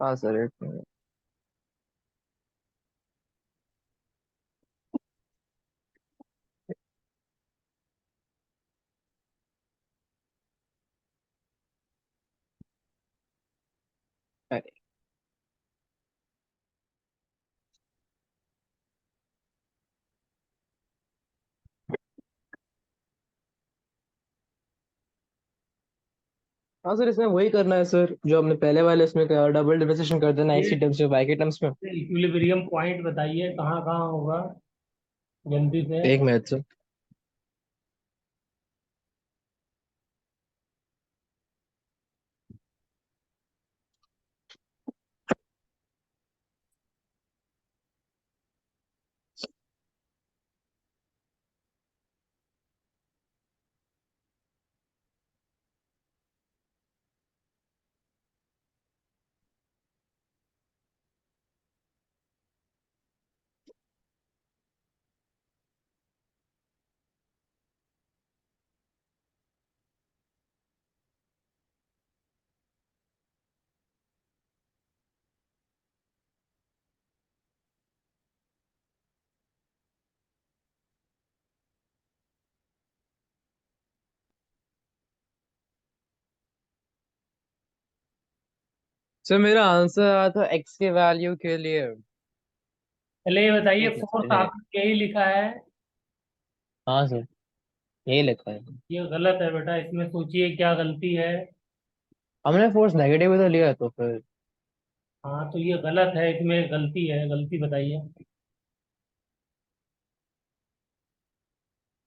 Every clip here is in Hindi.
हाँ सर, एक मिनट। अरे, हाँ सर, इसमें वही करना है सर जो हमने पहले वाले इसमें कहा, डबल डिफरेंशिएशन कर देना एक्स ये की टर्म्स में वाई के टर्म्स में। इक्विलिब्रियम पॉइंट बताइए कहाँ कहाँ होगा, जल्दी से। एक मिनट सर। सर मेरा आंसर आया था एक्स के वैल्यू के लिए। पहले ये बताइए, एक मिनट फोर्स सर, है। आपने यही लिखा है? हाँ सर, यही लिखा है। ये गलत है बेटा, इसमें सोचिए क्या गलती है। हमने फोर्स नेगेटिव भी तो लिया है, तो फिर। हाँ तो ये गलत है, इसमें गलती है, गलती बताइए।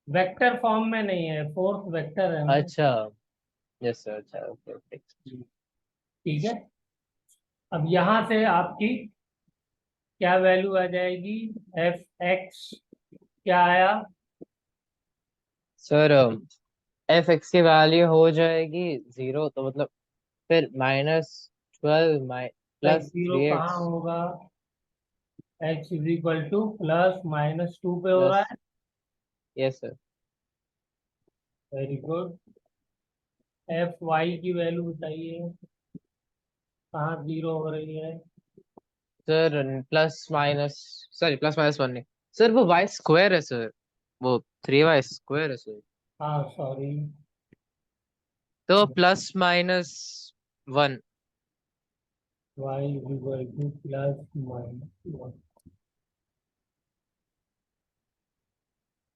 वेक्टर फॉर्म में नहीं है, फोर्स वेक्टर है ना। अच्छा। यस सर, अच्छा, ओके ओके। ठीक है। अब यहाँ से आपकी क्या वैल्यू आ जाएगी? एफ एक्स क्या आया? सर एफ एक्स की वैल्यू हो जाएगी 0, तो मतलब फिर -12 प्लस जीरो थ्री कहाँ एक्स होगा? एक्स इज इक्वल टू +-2 पे हो रहा प्लस। है। Yes sir. Very good. F y की वैल्यू बताइए, कहाँ जीरो हो रही है? Sir plus minus, sorry plus minus one नहीं। सर वो वाई स्क्वायर है सर, वो 3y स्क्वायर है सर। हाँ सॉरी। तो +-1। Y is equal to +-1।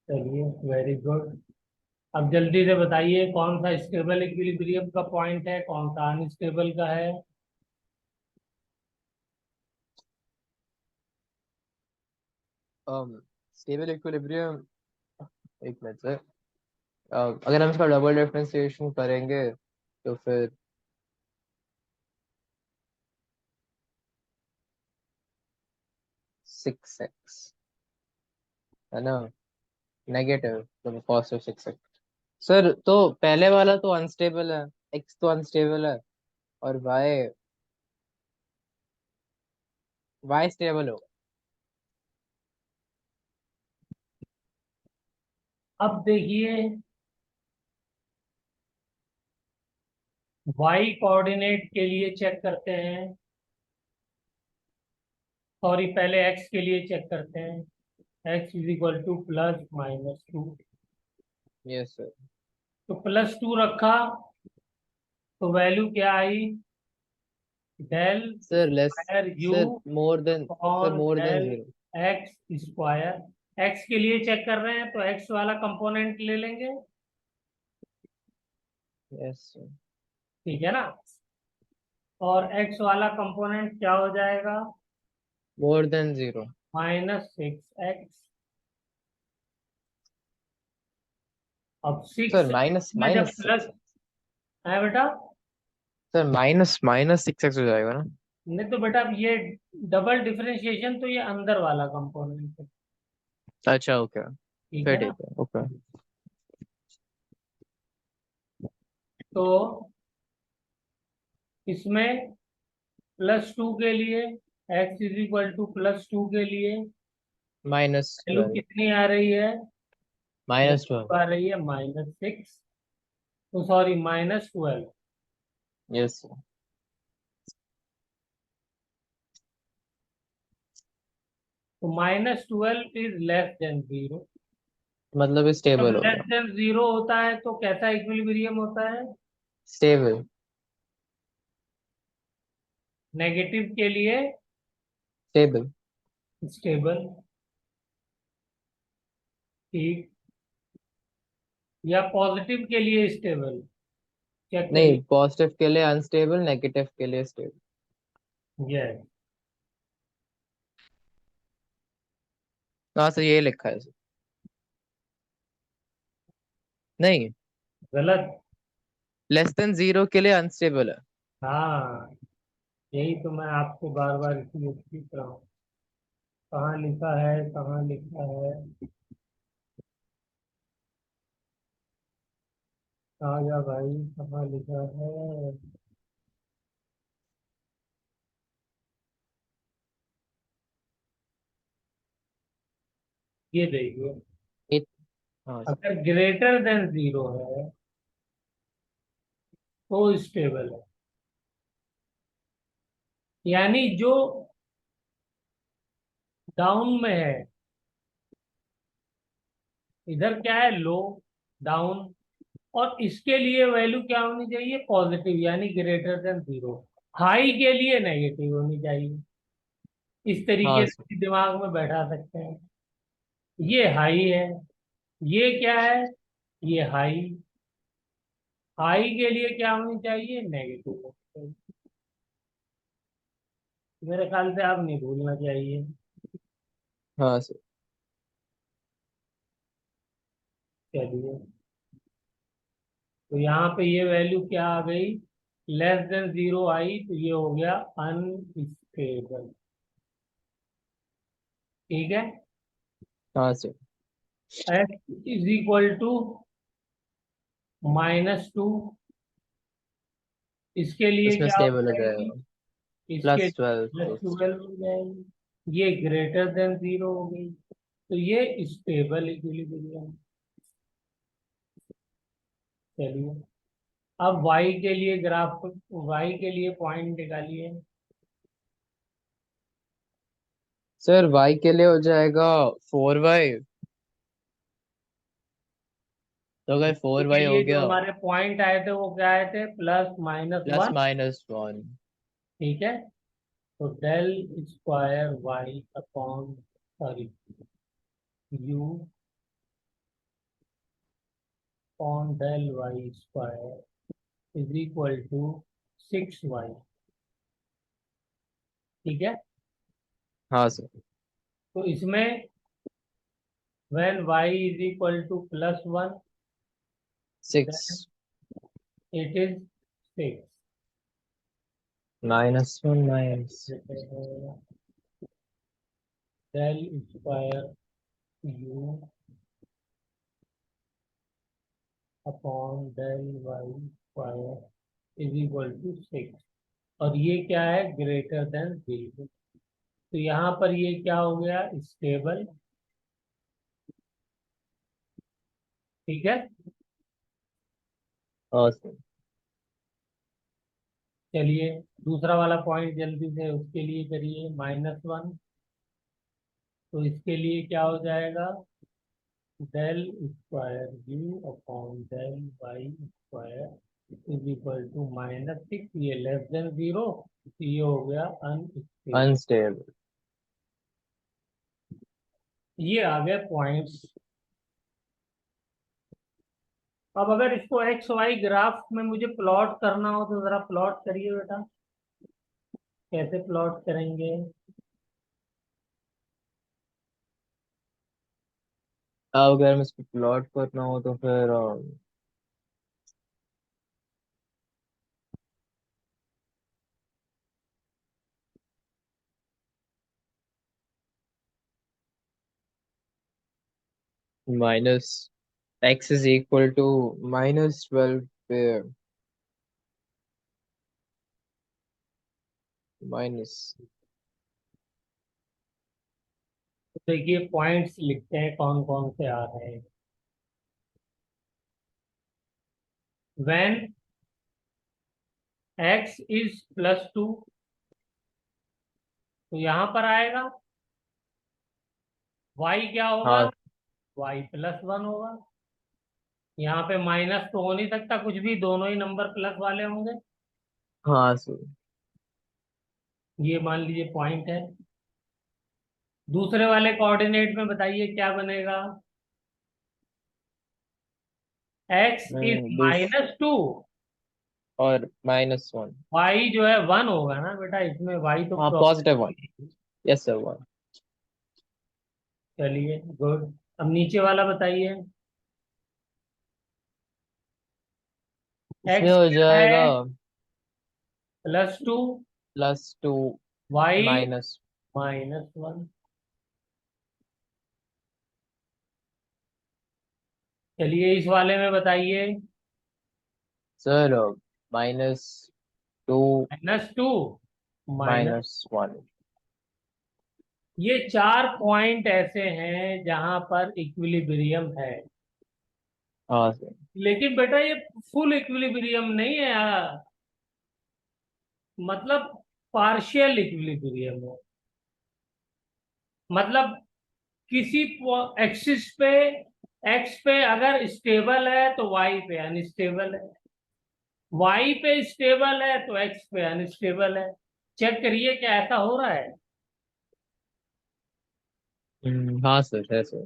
चलिए, वेरी गुड। अब जल्दी से बताइए कौन सा स्टेबल इक्विलिब्रियम का पॉइंट है, कौन सा अनस्टेबल का है? Stable equilibrium. एक मिनट सर। अगर हम इसका डबल डिफरेंशिएशन करेंगे तो फिर 6x, है ना, नेगेटिव, तो +6x। सर तो पहले वाला तो अनस्टेबल है, x तो अनस्टेबल है, और y स्टेबल होगा। अब देखिए, वाई कोऑर्डिनेट के लिए चेक करते हैं। सॉरी, पहले एक्स के लिए चेक करते हैं। X is equal to +-2। Yes sir. तो +2 रखा, तो वैल्यू क्या आई? Del sir less, square you sir more than, sir और more than del 0। X square. X के लिए चेक कर रहे हैं तो एक्स वाला कंपोनेंट ले लेंगे। Yes sir. ठीक है ना? और एक्स वाला कंपोनेंट क्या हो जाएगा? More than 0। -6x। अब सर 6 माइनस में जब माइनस प्लस 6। है बेटा। सर माइनस माइनस 6x हो जाएगा ना। नहीं तो बेटा, अब ये डबल डिफरेंशिएशन तो ये अंदर वाला कंपोनेंट है। अच्छा ओके। ठीक फिर है ना? ठीक है, ओके। तो इसमें +2 के लिए, एक्स इज इक्वल टू +2 के लिए वैल्यू -12। कितनी आ रही है? -12। वैल्यू आ रही है -6। तो सॉरी, -12। Yes sir. तो -12 इज लेस देन 0। मतलब जब स्टेबल लेस होगा। देन 0 होता है तो कैसा इक्विलिब्रियम होता है? स्टेबल। नेगेटिव के लिए स्टेबल। स्टेबल। ठीक। या पॉजिटिव के लिए स्टेबल? चेक करिए। नहीं, पॉजिटिव के लिए अनस्टेबल, नेगेटिव के लिए स्टेबल। यस। हाँ सर, ये लिखा है सर। नहीं, गलत। लेस देन जीरो के लिए अनस्टेबल है। हाँ, यही तो मैं आपको बार बार इसलिए पूछ रहा हूँ। कहाँ लिखा है, कहाँ लिखा है? आ जा भाई, कहाँ लिखा है? ये देखिए, it- हाँ सर। अगर ग्रेटर देन 0 है तो स्टेबल है। यानी जो डाउन में है, इधर क्या है, लो, डाउन, और इसके लिए वैल्यू क्या होनी चाहिए? पॉजिटिव, यानी ग्रेटर देन 0। हाई के लिए नेगेटिव होनी चाहिए। इस हाँ तरीके सर। से दिमाग में बैठा सकते हैं। ये हाई है, ये क्या है, ये हाई। हाई के लिए क्या होनी चाहिए? नेगेटिव होनी चाहिए। मेरे ख्याल से आप नहीं भूलना चाहिए। हाँ सर। चलिए, तो यहाँ पे ये वैल्यू क्या आ गई? लेस देन 0 आई तो ये हो गया अनस्टेबल। ठीक है। हाँ sir. x is equal to -2, इसके लिए इसमें क्या हो स्टेबल हो जाएगी? जाएगा। इसके +12 प्लस तो। 12 हो जाएगी। ये ग्रेटर देन 0 हो गई, तो ये स्टेबल इक्विलिब्रियम। चलिए, अब y के लिए ग्राफ, y के लिए पॉइंट निकालिए। सर y के लिए हो जाएगा 4y। तो अगर y फोर के वाई हो लिए जो गया, हमारे पॉइंट आए थे वो क्या आए थे? +-1। +-1। ठीक है। तो del square y upon, sorry, u upon del y square is equal to 6y। ठीक है। हाँ सर। तो इसमें when y is equal to +1, 6 then it is 6। -1 minus. Del square u upon del y square is equal to 6। और ये क्या है? Greater than 0। तो यहाँ पर ये क्या हो गया? स्टेबल। ठीक है। हाँ सर। चलिए, दूसरा वाला पॉइंट जल्दी से उसके लिए करिए, -1। तो इसके लिए क्या हो जाएगा? Del square u upon del y square is equal to -6। ये लेस देन 0, तो ये हो गया अनस्टेबल। अनस्टेबल। ये आ गए पॉइंट्स। अब अगर इसको एक्स वाई ग्राफ में मुझे प्लॉट करना हो तो जरा प्लॉट करिए बेटा। कैसे प्लॉट करेंगे? अब अगर हम इसको प्लॉट करना हो तो फिर -x = -12 पे माइनस। तो देखिए, पॉइंट्स लिखते हैं कौन कौन से आ रहे हैं। व्हेन x इज +2, तो यहां पर आएगा वाई क्या होगा? हाँ वाई +1 होगा। यहाँ पे माइनस तो हो नहीं सकता कुछ भी, दोनों ही नंबर प्लस वाले होंगे। हाँ सर। ये मान लीजिए पॉइंट है। दूसरे वाले कोऑर्डिनेट में बताइए क्या बनेगा? एक्स इज दूस -2, और -1। वाई जो है 1 होगा ना बेटा, इसमें वाई तो हाँ +1। Yes sir 1। चलिए गुड। अब नीचे वाला बताइए। इसमें एक्स हो क्या है? जाएगा +2, +2 वाई माइनस। -1। चलिए इस वाले में बताइए। Sir -2 -2 minus. -1। ये 4 पॉइंट ऐसे हैं जहां पर इक्विलिब्रियम है। हाँ सर। लेकिन बेटा ये फुल इक्विलिब्रियम नहीं है यार, मतलब पार्शियल इक्विलिब्रियम है। मतलब किसी एक्सिस पे, एक्स पे अगर स्टेबल है तो वाई पे अनस्टेबल है, वाई पे स्टेबल है तो एक्स पे अनस्टेबल है। चेक करिए क्या ऐसा हो रहा है? हाँ सर है सर।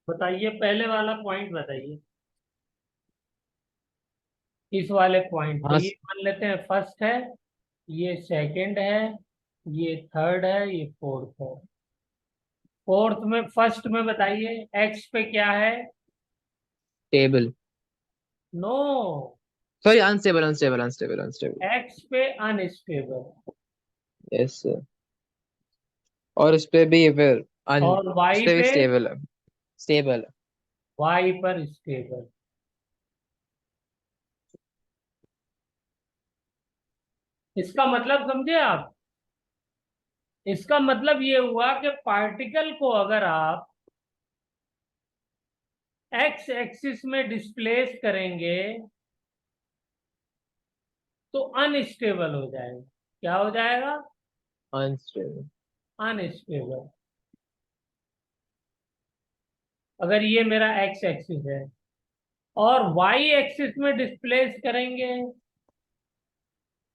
बताइए पहले वाला पॉइंट बताइए। इस वाले पॉइंट को हाँ ये मान लेते हैं फर्स्ट है, ये सेकंड है, ये थर्ड है, ये फोर्थ है। फोर्थ में, फर्स्ट में बताइए एक्स पे क्या है? Stable. No, sorry unstable unstable unstable unstable. X पे अनस्टेबल। Yes sir. और इस पे भी फिर अन और इस वाई पे भी पे, स्टेबल है। स्टेबल है। वाई पर स्टेबल। इसका मतलब समझे आप? इसका मतलब ये हुआ कि पार्टिकल को अगर आप एक्स एक्सिस में डिस्प्लेस करेंगे तो अनस्टेबल हो जाएगा। क्या हो जाएगा? अनस्टेबल। अनस्टेबल। अगर ये मेरा एक्स एक्सिस है और वाई एक्सिस में डिस्प्लेस करेंगे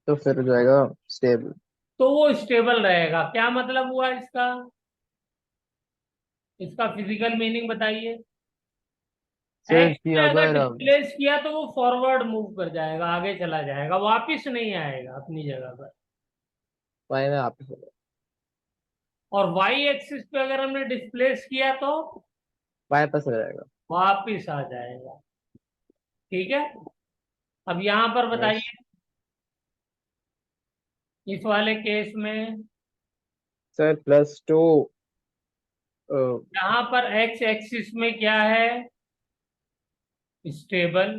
तो फिर हो जाएगा स्टेबल। तो वो स्टेबल रहेगा। क्या मतलब हुआ इसका? इसका फिजिकल मीनिंग बताइए। सर एक्स कि पे अगर अगर डिस्प्लेस किया तो वो फॉरवर्ड मूव कर जाएगा, आगे चला जाएगा, वापिस नहीं आएगा अपनी जगह पर। वाई में आप और वाई एक्सिस पे अगर हमने डिस्प्लेस किया तो वापस आ जाएगा। वापिस आ जाएगा। ठीक है। अब यहां पर यस बताइए इस वाले केस में, सर +2। यहां पर एक्स एक्सिस में क्या है? स्टेबल।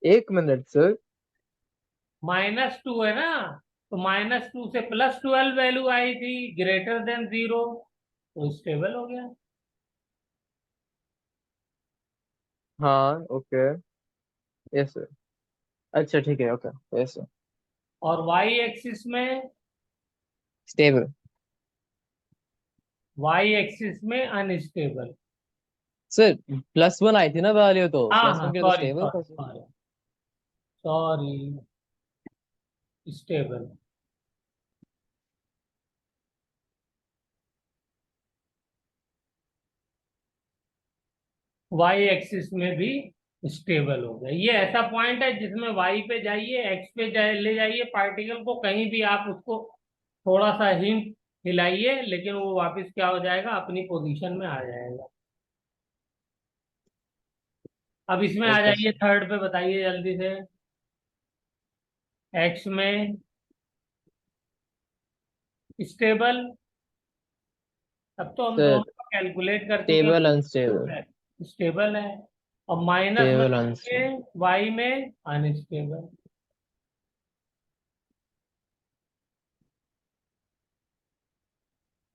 एक मिनट सर। -2 है ना, तो -2 से +12 वैल्यू आई थी, >0, तो स्टेबल हो गया। हाँ ओके। Yes sir. अच्छा ठीक है ओके। Yes sir. और वाई एक्सिस में, स्टेबल। वाई एक्सिस में अनस्टेबल। सर +1 आई थी ना वैल्यू, तो हाँ हाँ, +1 के तो सॉरी स्टेबल था sorry sir. Sorry, sorry, stable. Y axis में भी स्टेबल हो गया। ये ऐसा पॉइंट है जिसमें वाई पे जाइए, एक्स पे ले जाइए पार्टिकल को, कहीं भी आप उसको थोड़ा सा हिंट हिलाइए लेकिन वो वापस क्या हो जाएगा, अपनी पोजीशन में आ जाएगा। अब इसमें आ ओके जाइए सर। थर्ड पे, बताइए जल्दी से। एक्स में स्टेबल। अब तो हम दोनों सर का कैलकुलेट कर चुके स्टेबल अनस्टेबल। हैं, स्टेबल है। और माइनस स्टेबल लगाएंगे अनस्टेबल। वाई में अनस्टेबल।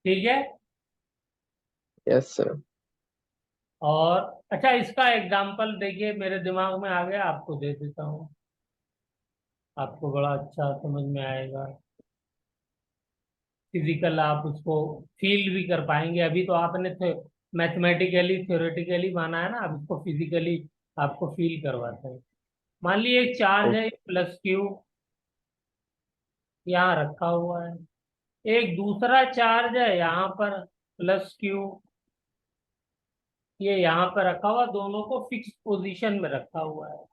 ठीक है। Yes sir. और अच्छा, इसका एग्जाम्पल देखिए, मेरे दिमाग में आ गया, आपको दे देता हूँ, आपको बड़ा अच्छा समझ में आएगा। फिजिकल आप उसको फील भी कर पाएंगे। अभी तो आपने मैथमेटिकली थ्योरेटिकली माना है ना, अब इसको फिजिकली आपको फील करवाते हैं। मान लीजिए एक चार्ज है प्लस क्यू, यहाँ रखा हुआ है। एक दूसरा चार्ज है यहाँ पर प्लस क्यू, ये यहाँ पर रखा हुआ, दोनों को फिक्स पोजीशन में रखा हुआ है।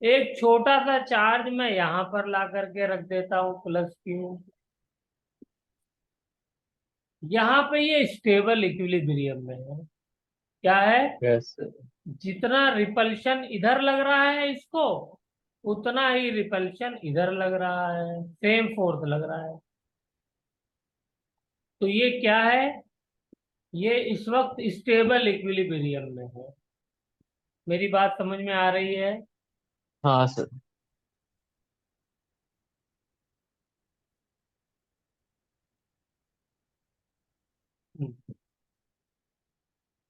एक छोटा सा चार्ज मैं यहाँ पर ला करके रख देता हूँ प्लस क्यू, यहाँ पे ये स्टेबल इक्विलिब्रियम में है। क्या है? यस जितना रिपल्शन इधर लग रहा है इसको, उतना ही रिपल्शन इधर लग रहा है, सेम फोर्स लग रहा है। तो ये क्या है? ये इस वक्त स्टेबल इक्विलिब्रियम में है। मेरी बात समझ में आ रही है? हाँ सर।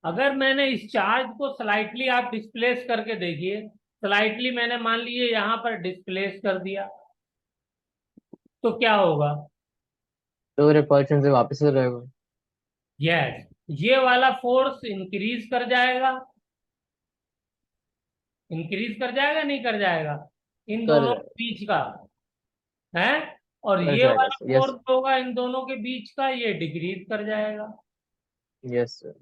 अगर मैंने इस चार्ज को स्लाइटली, आप डिस्प्लेस करके देखिए, स्लाइटली मैंने मान लीजिए यहाँ पर डिस्प्लेस कर दिया, तो क्या होगा? तो रिपल्शन से वापस से रहेगा। यस, ये वाला फोर्स इंक्रीज कर जाएगा। इंक्रीज कर जाएगा, नहीं कर जाएगा? इन कर दोनों के जाएगा। बीच का है। और कर ये जाएगा वाला सर, यस। फोर्स होगा इन दोनों के बीच का, ये डिक्रीज कर जाएगा। Yes sir.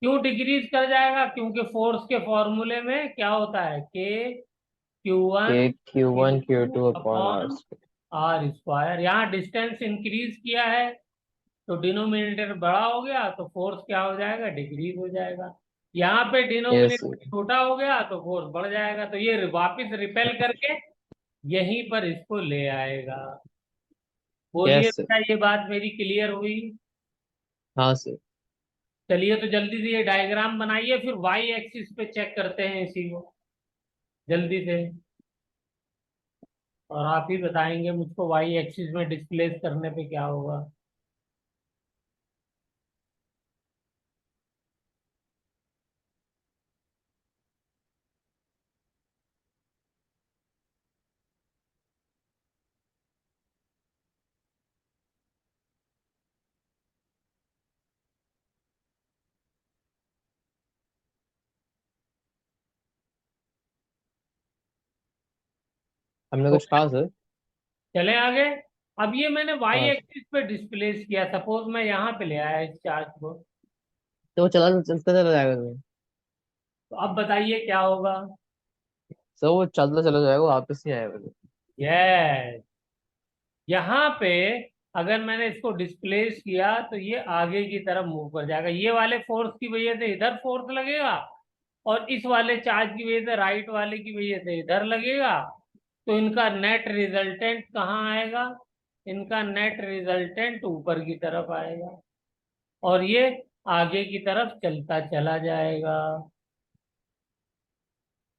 क्यों डिक्रीज कर जाएगा? क्योंकि फोर्स के फॉर्मूले में क्या होता है, k q k one Q1 Q2 upon r upon r square. यहाँ डिस्टेंस इंक्रीज किया है तो डिनोमिनेटर बड़ा हो गया, तो फोर्स क्या हो जाएगा, डिक्रीज हो जाएगा। यहाँ पे यस डिनोमिनेटर सर। छोटा हो गया तो फोर्स बढ़ जाएगा, तो ये वापस रिपेल करके यहीं पर इसको ले आएगा। बोलिए यस सर। बेटा, ये बात मेरी क्लियर हुई? हाँ सर। चलिए तो जल्दी से ये डायग्राम बनाइए, फिर वाई एक्सिस पे चेक करते हैं इसी को जल्दी से। और आप ही बताएंगे मुझको वाई एक्सिस में डिस्प्लेस करने पे क्या होगा। हमने तो कुछ कहा सर? चले आगे। अब ये मैंने वाई हाँ सर। एक्सिस पे डिस्प्लेस किया, सपोज मैं यहाँ पे ले आया इस चार्ज को, तो वो चलता चला जाएगा सर। तो अब बताइए क्या होगा। सर वो चलता चला जाएगा, वापस नहीं आएगा सर। यस, यहाँ पे अगर मैंने इसको डिस्प्लेस किया तो ये आगे की तरफ मूव कर जाएगा। ये वाले फोर्स की वजह से इधर फोर्स लगेगा, और इस वाले चार्ज की वजह से, राइट वाले की वजह से इधर लगेगा। तो इनका नेट रिजल्टेंट कहाँ आएगा? इनका नेट रिजल्टेंट ऊपर की तरफ आएगा, और ये आगे की तरफ चलता चला जाएगा।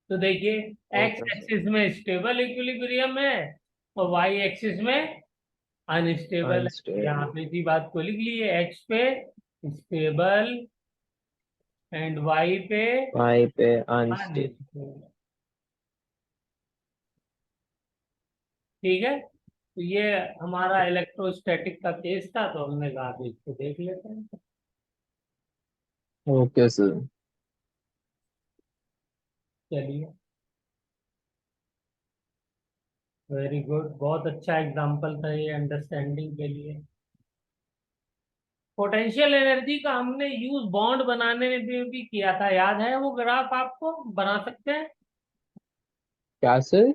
तो देखिए, एक्स ओके सर। एक्सिस में स्टेबल इक्विलिब्रियम है, और वाई एक्सिस में अनस्टेबल है। यहाँ अनस्टेबल। पे इसी बात को लिख लिए, एक्स पे स्टेबल एंड वाई पे वाई पे अनस्टेबल। अनस्टेबल। ठीक है, तो ये हमारा इलेक्ट्रोस्टैटिक का केस था, तो हमने कहा कि इसको देख लेते हैं। Okay sir. चलिए, वेरी गुड, बहुत अच्छा एग्जाम्पल था ये अंडरस्टैंडिंग के लिए। पोटेंशियल एनर्जी का हमने यूज बॉन्ड बनाने में भी किया था, याद है? वो ग्राफ आपको बना सकते हैं? क्या सर?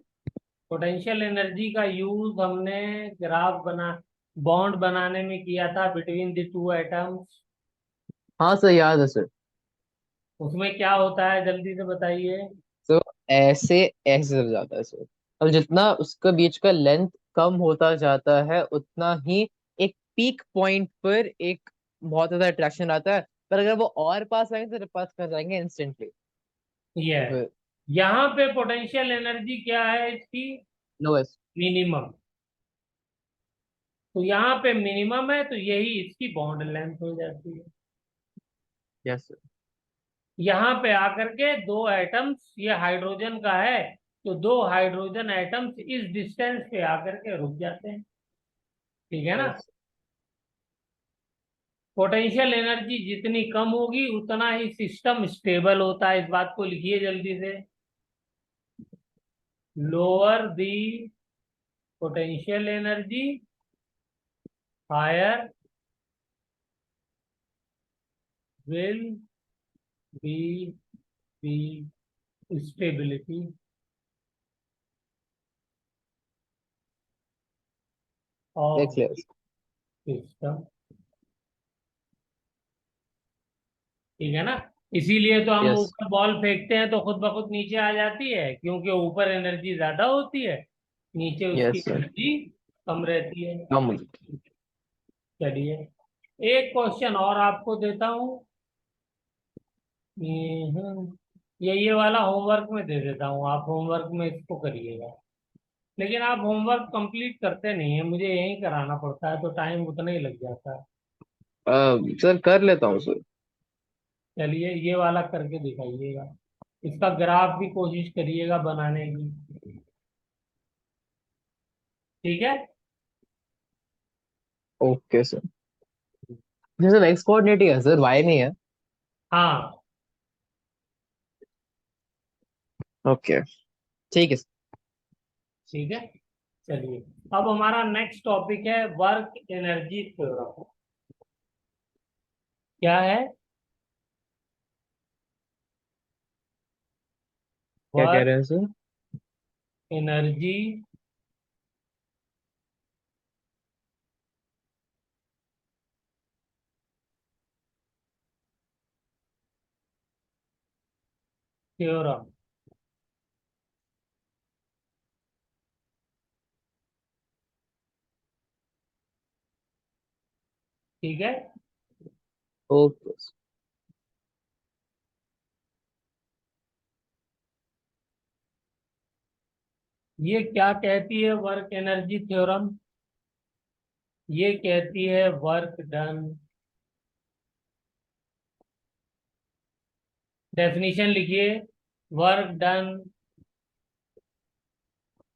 पोटेंशियल एनर्जी का यूज हमने ग्राफ बना, बॉन्ड बनाने में किया था बिटवीन द टू एटम्स। हाँ सर, याद है सर। उसमें क्या होता है, जल्दी से बताइए। तो ऐसे ऐसे चल जाता है सर। अब जितना उसका बीच का लेंथ कम होता जाता है, उतना ही एक पीक पॉइंट पर एक बहुत ज्यादा अट्रैक्शन आता है। पर अगर वो और पास आएंगे तो रिपल्स कर जाएंगे इंस्टेंटली। ये तो फिर यहाँ पे पोटेंशियल एनर्जी क्या है इसकी? लोएस्ट। मिनिमम। तो यहाँ पे मिनिमम है, तो यही इसकी बॉन्ड लेंथ हो जाती है। Yes sir. यहाँ पे आकर के दो एटम्स, ये हाइड्रोजन का है, तो दो हाइड्रोजन एटम्स इस डिस्टेंस पे आकर के रुक जाते हैं। ठीक है ना? यस। पोटेंशियल एनर्जी जितनी कम होगी उतना ही सिस्टम स्टेबल होता है, इस बात को लिखिए जल्दी से। Lower the potential energy, higher will be the stability देख ऑफ ले द सिस्टम। ठीक है ना? इसीलिए तो हम यस। ऊपर बॉल फेंकते हैं तो खुद ब खुद नीचे आ जाती है, क्योंकि ऊपर एनर्जी ज्यादा होती है, नीचे उसकी यस सर। एनर्जी कम रहती है। कम। चलिए, एक क्वेश्चन और आपको देता हूँ। ये वाला होमवर्क में दे देता हूँ, आप होमवर्क में इसको करिएगा। लेकिन आप होमवर्क कंप्लीट करते नहीं है, मुझे यही कराना पड़ता है, तो टाइम उतना ही लग जाता है। सर कर लेता हूँ सर। चलिए, ये वाला करके दिखाइएगा। इसका ग्राफ भी कोशिश करिएगा बनाने की। ठीक है। Okay sir. जैसे एक्स कोऑर्डिनेट ही है सर, वाई नहीं है। हाँ, ओके। ठीक है सर। ठीक है। चलिए, अब हमारा नेक्स्ट टॉपिक है वर्क एनर्जी थ्योरम। क्या है? क्या कह वर्क रहे हैं सर? Energy theorem. ठीक है। Okay sir. ये क्या कहती है वर्क एनर्जी थ्योरम? ये कहती है वर्क डन, डेफिनेशन लिखिए। Work done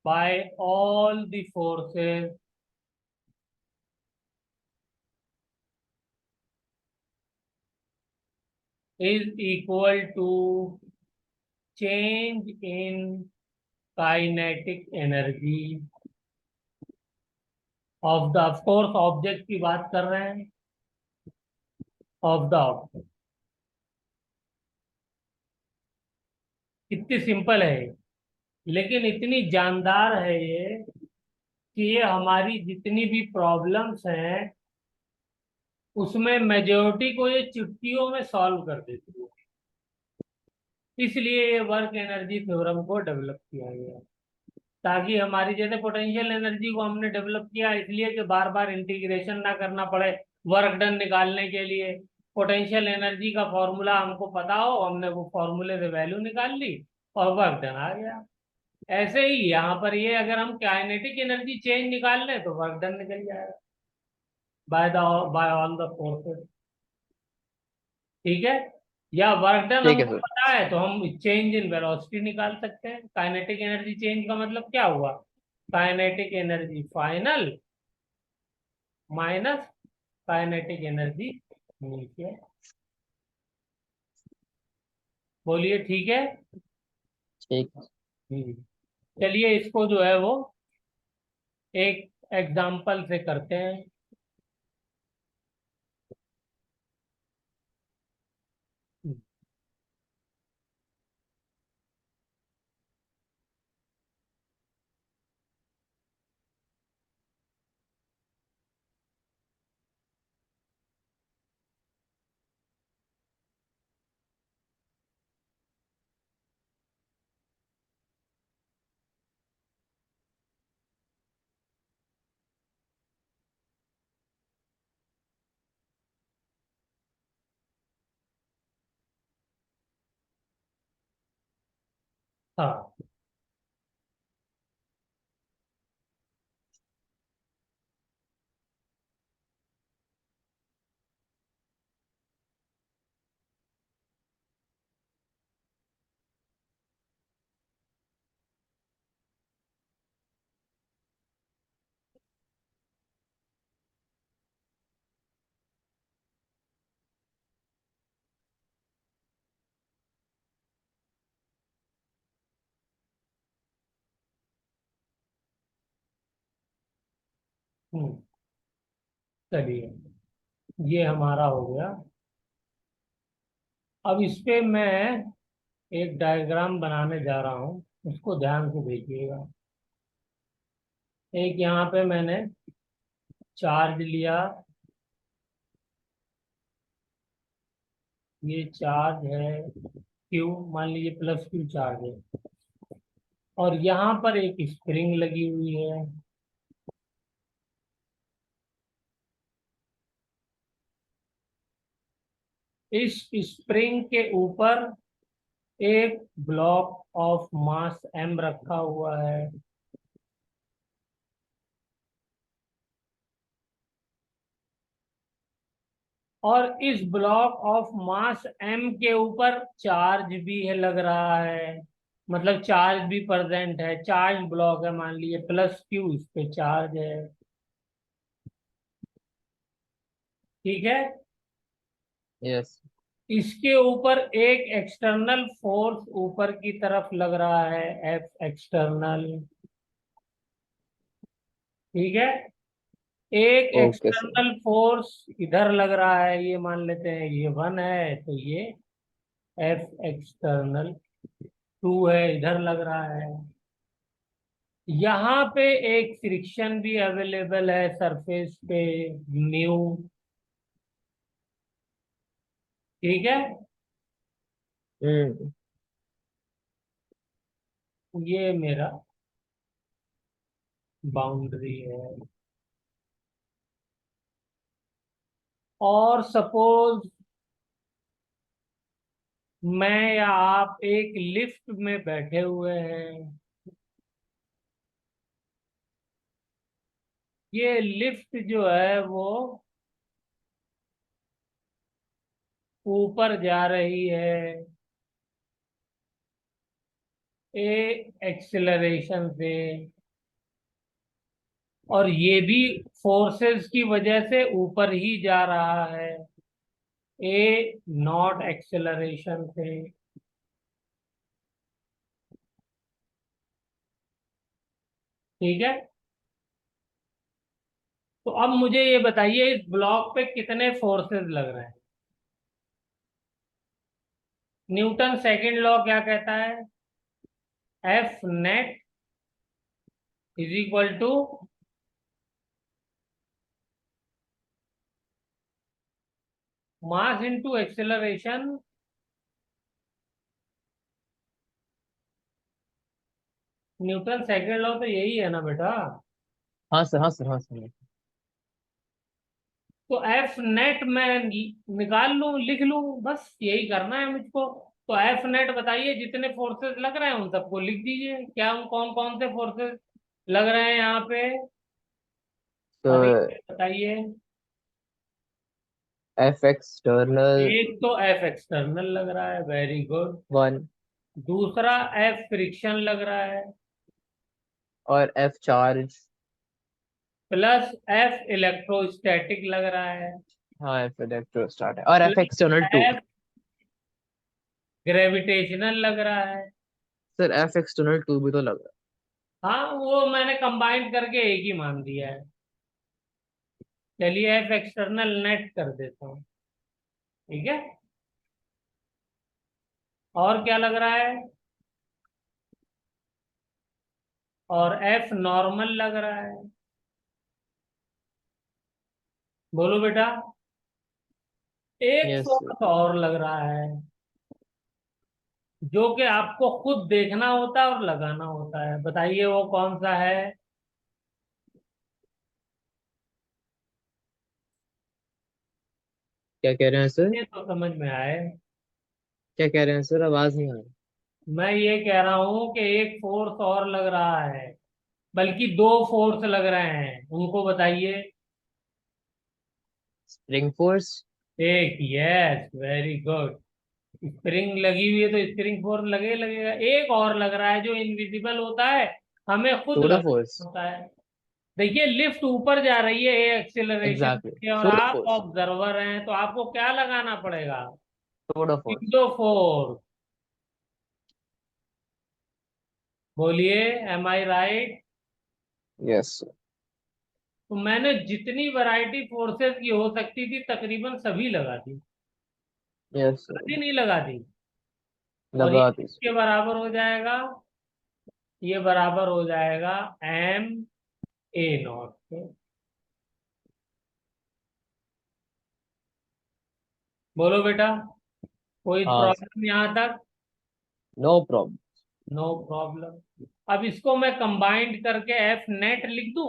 bye all the forces is equal to change in kinetic energy of the, of course object की बात कर रहे हैं, ऑफ द ऑब्जेक्ट। कितनी सिंपल है ये, लेकिन इतनी जानदार है ये कि ये हमारी जितनी भी प्रॉब्लम्स हैं उसमें मेजोरिटी को ये चुटकियों में सॉल्व कर देती है। इसलिए ये वर्क एनर्जी थ्योरम को डेवलप किया गया, ताकि हमारी जैसे पोटेंशियल एनर्जी को हमने डेवलप किया इसलिए कि बार बार इंटीग्रेशन ना करना पड़े वर्क डन निकालने के लिए। पोटेंशियल एनर्जी का फॉर्मूला हमको पता हो, हमने वो फॉर्मूले से वैल्यू निकाल ली और वर्क डन आ गया। ऐसे ही यहाँ पर ये अगर हम काइनेटिक एनर्जी चेंज निकाल लें तो वर्क डन निकल जाएगा by the by all the forces. ठीक है। या वर्क डन ठीक है हमको सर। पता है तो हम चेंज इन वेलोसिटी निकाल सकते हैं। काइनेटिक एनर्जी चेंज का मतलब क्या हुआ? Kinetic energy final minus kinetic energy नीचे। बोलिए, ठीक है। ठीक है। हम्म। चलिए, इसको जो है वो एक एग्जाम्पल से करते हैं। हाँ, चलिए, ये हमारा हो गया। अब इस पे मैं एक डायग्राम बनाने जा रहा हूँ, उसको ध्यान से देखिएगा। एक यहाँ पे मैंने चार्ज लिया, ये चार्ज है क्यू, मान लीजिए प्लस क्यू चार्ज है, और यहाँ पर एक स्प्रिंग लगी हुई है। इस स्प्रिंग के ऊपर एक ब्लॉक ऑफ मास एम रखा हुआ है, और इस ब्लॉक ऑफ मास एम के ऊपर चार्ज भी है लग रहा है, मतलब चार्ज भी प्रेजेंट है। चार्ज ब्लॉक है, मान लीजिए प्लस क्यू, इस पे चार्ज है। ठीक है। यस। इसके ऊपर एक एक्सटर्नल फोर्स ऊपर की तरफ लग रहा है, एफ एक्सटर्नल। ठीक है। एक ओके सर। एक्सटर्नल फोर्स इधर लग रहा है, ये मान लेते हैं ये वन है, तो ये एफ एक्सटर्नल टू है, इधर लग रहा है। यहाँ पे एक फ्रिक्शन भी अवेलेबल है सरफेस पे, म्यू। ठीक है। हम्म। ये मेरा बाउंड्री है। और सपोज मैं या आप एक लिफ्ट में बैठे हुए हैं। ये लिफ्ट जो है वो ऊपर जा रही है ए एक्सेलरेशन से, और ये भी फोर्सेस की वजह से ऊपर ही जा रहा है, ए नॉट एक्सेलरेशन से। ठीक है। तो अब मुझे ये बताइए, इस ब्लॉक पे कितने फोर्सेस लग रहे हैं? न्यूटन सेकंड लॉ क्या कहता है? F net is equal to mass into acceleration. Newton second law तो यही है ना बेटा? हाँ सर, हाँ सर, हाँ सर। तो एफ नेट मैं निकाल लूं, लिख लूं, बस यही करना है मुझको। तो एफ नेट बताइए, जितने फोर्सेस लग रहे हैं उन सबको लिख दीजिए, क्या उन कौन कौन से फोर्सेस लग रहे हैं यहाँ पे, अभी तो बताइए। एफ एक्सटर्नल एक तो एफ एक्सटर्नल लग रहा है, वेरी गुड। वन, दूसरा एफ फ्रिक्शन लग रहा है, और F charge. Plus F electrostatic लग रहा है, हाँ, एफ इलेक्ट्रोस्टैट है, और F plus external two. F gravitational लग रहा है। सर एफ एक्सटर्नल टू भी तो लग रहा हाँ, वो मैंने कंबाइन करके एक ही मान दिया है। चलिए एफ एक्सटर्नल नेट कर देता हूँ। ठीक है। और क्या लग रहा है? और एफ नॉर्मल लग रहा है। बोलो बेटा। है। एक यस सर। फोर्स और लग रहा है, जो कि आपको खुद देखना होता है और लगाना होता है। बताइए वो कौन सा है? क्या कह रहे हैं सर? ये तो समझ में आए। क्या कह रहे हैं सर? आवाज नहीं आ रही। मैं ये कह रहा हूं कि एक फोर्स और लग रहा है, बल्कि दो फोर्स लग रहे हैं, उनको बताइए। Spring force. एक, यस वेरी गुड। स्प्रिंग लगी हुई है तो स्प्रिंग फोर्स लगेगा। एक और लग रहा है जो इनविजिबल होता है, हमें खुद सोडा फोर्स। लगाना होता है। देखिए लिफ्ट ऊपर जा रही है एक्सेलरेशन एग्जैक्टली। से, और सोडा आप फोर्स। ऑब्जर्वर हैं, तो आपको क्या लगाना पड़ेगा? Soda force. Pseudo force. बोलिए, एम आई राइट? यस। तो मैंने जितनी वैरायटी फोर्सेस की हो सकती थी तकरीबन सभी लगा दी, यस आधी सर। नहीं लगा दी। और ये लगा दी सर। किसके बराबर हो जाएगा? ये बराबर हो जाएगा ma0 के। बोलो बेटा, कोई हाँ सर। प्रॉब्लम यहाँ तक? No problem. No problem. अब इसको मैं कंबाइंड करके एफ नेट लिख दूं?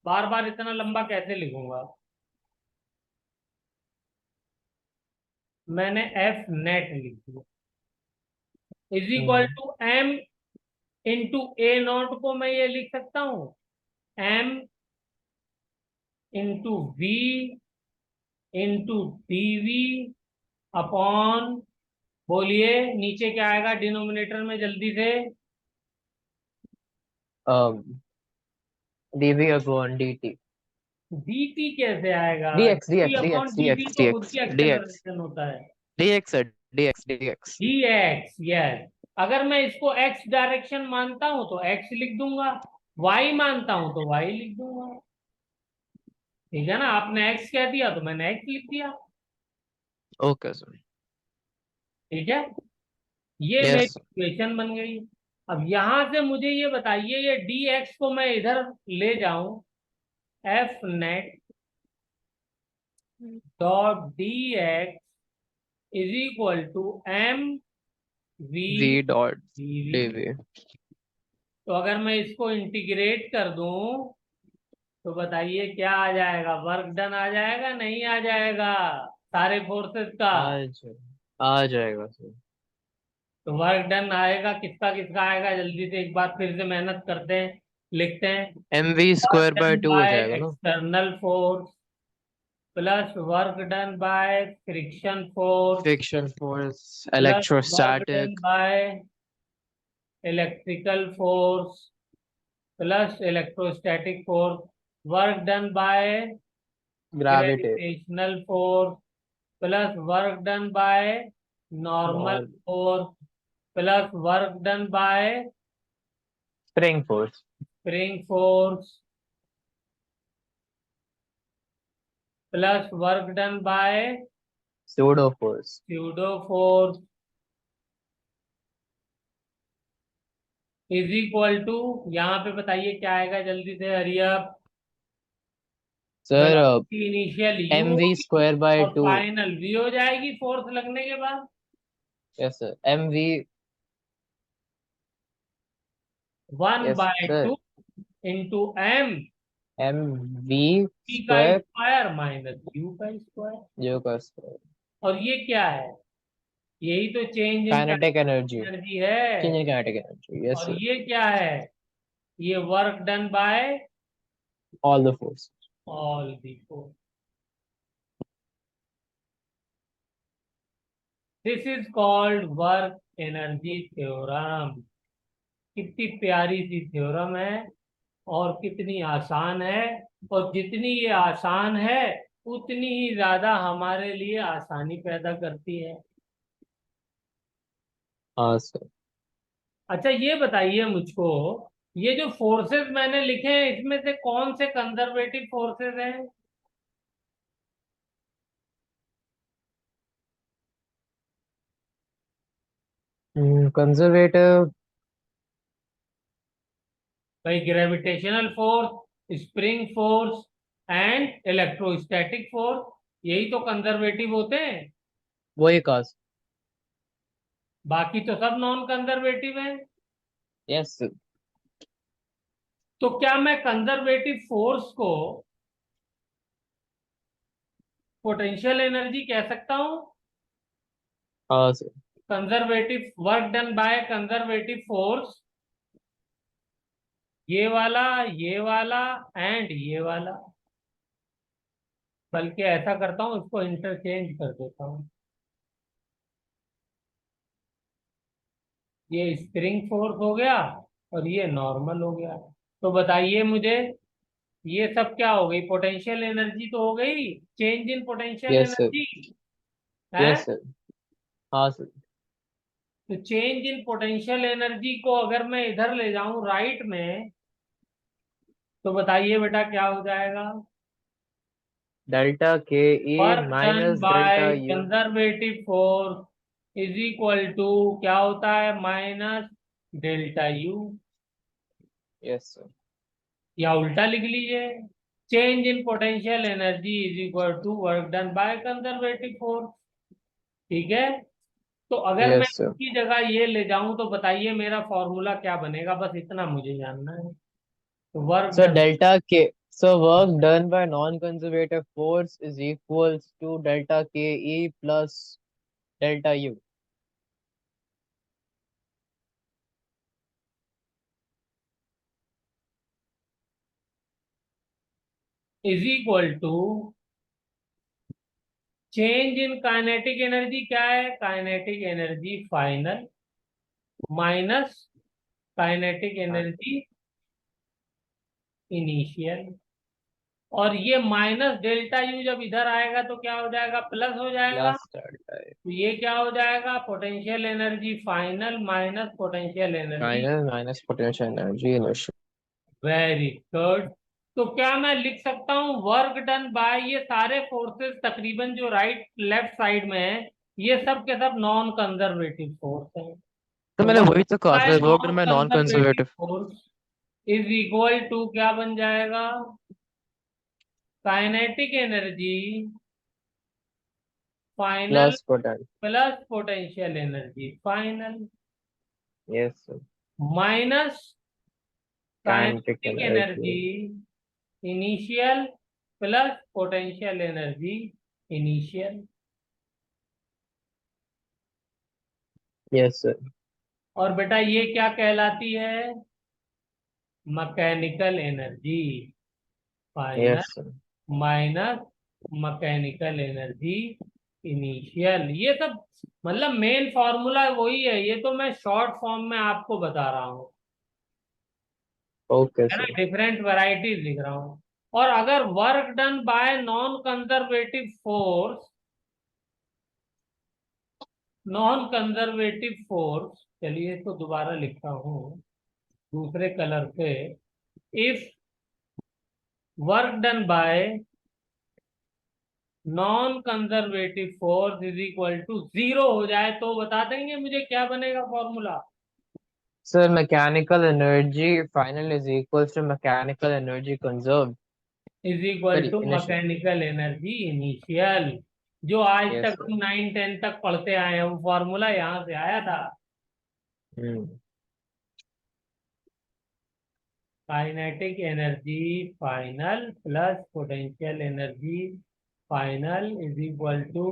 बार बार इतना लंबा कैसे लिखूंगा? मैंने एफ नेट लिख दिया, is equal hmm. To m into a naught को मैं ये लिख सकता हूँ, m into v into d v upon, बोलिए नीचे क्या आएगा डिनोमिनेटर में जल्दी से? D v upon d t. D कैसे आएगा? D x d d x d upon x d d x d तो खुद एक्स की डी एक्स एक्सेलरेशन होता है। D x sir. D x d x. D x, yes. अगर मैं इसको एक्स डायरेक्शन मानता हूं तो एक्स लिख दूंगा, वाई मानता हूं तो वाई लिख दूंगा। ठीक है ना? आपने एक्स कह दिया तो मैंने एक्स लिख दिया। Okay sir. ठीक है, ये मेरी यस। इक्वेशन बन गई। अब यहां से मुझे ये बताइए, ये डी एक्स को मैं इधर ले जाऊं, F net dot d x is equal to m v v dot d v. D v. तो अगर मैं इसको इंटीग्रेट कर दूं तो बताइए क्या आ जाएगा? वर्क डन आ जाएगा नहीं आ जाएगा सारे फोर्सेस का? आ जाएगा सर। तो वर्क डन आएगा, किसका किसका आएगा? जल्दी से एक बार फिर से मेहनत करते हैं, लिखते हैं। M v work square by done two हो बाय जाएगा ना। External force plus work done by friction force friction force. Plus work done electrostatic. By electrical force plus electrostatic force, work done by gravity. Gravitational force plus work done by normal और force plus work done by spring force. Spring force plus work done by pseudo force. Pseudo force is equal to, यहाँ पे बताइए क्या आएगा? जल्दी से हरियप। Sir velocity initial u m v square by और टू। फाइनल वी हो जाएगी फोर्स लगने के बाद। Yes sir. M v. One yes by sir. Two into m m v p का स्क्वायर स्क्वायर माइनस यू का स्क्वायर। जो का स्क्वायर। और ये क्या है? यही तो change in kinetic energy. Energy है। Change in kinetic energy. Yes और सर। ये क्या है? ये work done bye all the force. All the force. This is called work energy theorem. कितनी प्यारी सी थ्योरम है और कितनी आसान है। और जितनी ये आसान है उतनी ही ज्यादा हमारे लिए आसानी पैदा करती है। हाँ सर। अच्छा ये बताइए मुझको, ये जो फोर्सेस मैंने लिखे हैं इसमें से कौन से कंजर्वेटिव फोर्सेस हैं? कंजर्वेटिव। भाई gravitational force, spring force and electrostatic force, यही तो कंजर्वेटिव होते हैं। वही कास्ट। बाकी तो सब नॉन कंजर्वेटिव हैं। Yes sir. तो क्या मैं कंजर्वेटिव फोर्स को पोटेंशियल एनर्जी कह सकता हूं? हाँ sir. Conservative work done by conservative force, ये वाला एंड ये वाला। बल्कि ऐसा करता हूं, इसको इंटरचेंज कर देता हूं। ये स्प्रिंग फोर्स हो गया और ये नॉर्मल हो गया। तो बताइए मुझे, ये सब क्या हो गई? पोटेंशियल एनर्जी तो हो गई, change in potential yes sir. Energy है। Yes sir. हाँ सर। तो चेंज इन पोटेंशियल एनर्जी को अगर मैं इधर ले जाऊं राइट में, तो बताइए बेटा क्या हो जाएगा? डेल्टा के E work done minus by delta U. Conservative force is equal to क्या होता है, minus delta U, yes sir. या उल्टा लिख लीजिए, change in potential energy is equal to work done by conservative force. ठीक है, तो अगर मैं यस सर। इसकी जगह ये ले जाऊं तो बताइए मेरा फॉर्मूला क्या बनेगा, बस इतना मुझे जानना है। तो work So done, delta K, so work done by non-conservative force is equals to delta KE plus delta U. Is equal to change in kinetic energy, क्या है kinetic energy final, minus kinetic हाँ, एनर्जी इनिशियल। और ये माइनस डेल्टा यू जब इधर आएगा तो क्या हो जाएगा, प्लस हो जाएगा। plus delta तो ये क्या हो जाएगा, potential energy final minus potential energy. minus potential energy initial. Very good. तो क्या मैं लिख सकता हूँ वर्क डन बाय, ये सारे फोर्सेस तकरीबन जो राइट लेफ्ट साइड में है, ये सब के सब नॉन कंजर्वेटिव फोर्स हैं। तो तो मैंने वर्क वही तो कहा बाय था, work non done by non conservative conservative force is equal to क्या बन जाएगा, kinetic energy final plus potential. Plus potential energy final, yes, minus kinetic kinetic energy. Energy initial plus potential energy initial. Yes sir. और बेटा ये क्या कहलाती है, mechanical energy final yes sir. Minus mechanical energy initial. ये सब मतलब मेन फॉर्मूला वही है, ये तो मैं शॉर्ट फॉर्म में आपको बता रहा हूँ, ओके है ना, सर। डिफरेंट वैरायटीज लिख रहा हूँ। और अगर work done by non conservative force, non conservative force, चलिए इसको दोबारा लिखता हूँ दूसरे कलर से, if work done by non conservative force is equal to zero हो जाए तो बता देंगे मुझे क्या बनेगा formula. Sir mechanical energy final is equals to mechanical energy conserve. Is equal sorry to initial. Mechanical energy initial. जो आज यस तक सर। हम 9 10 तक पढ़ते आए हैं वो फॉर्मूला यहाँ से आया था। Hmm. Kinetic energy final plus potential energy final is equal to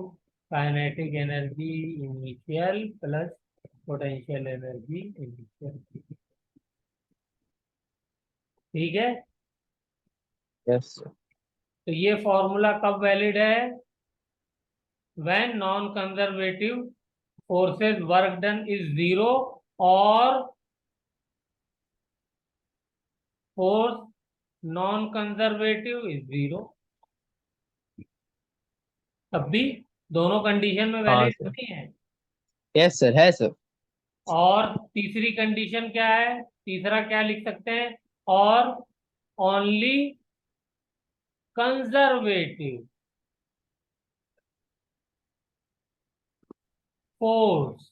kinetic energy initial plus potential energy initial. ठीक है, यस सर। तो ये फॉर्मूला कब वैलिड है, when non conservative forces work done is zero और force non conservative is zero, तब भी दोनों कंडीशन में हाँ वैलिड सर। नहीं है। यस सर, है सर। और तीसरी कंडीशन क्या है, तीसरा क्या लिख सकते हैं, और ओनली कंजर्वेटिव फोर्स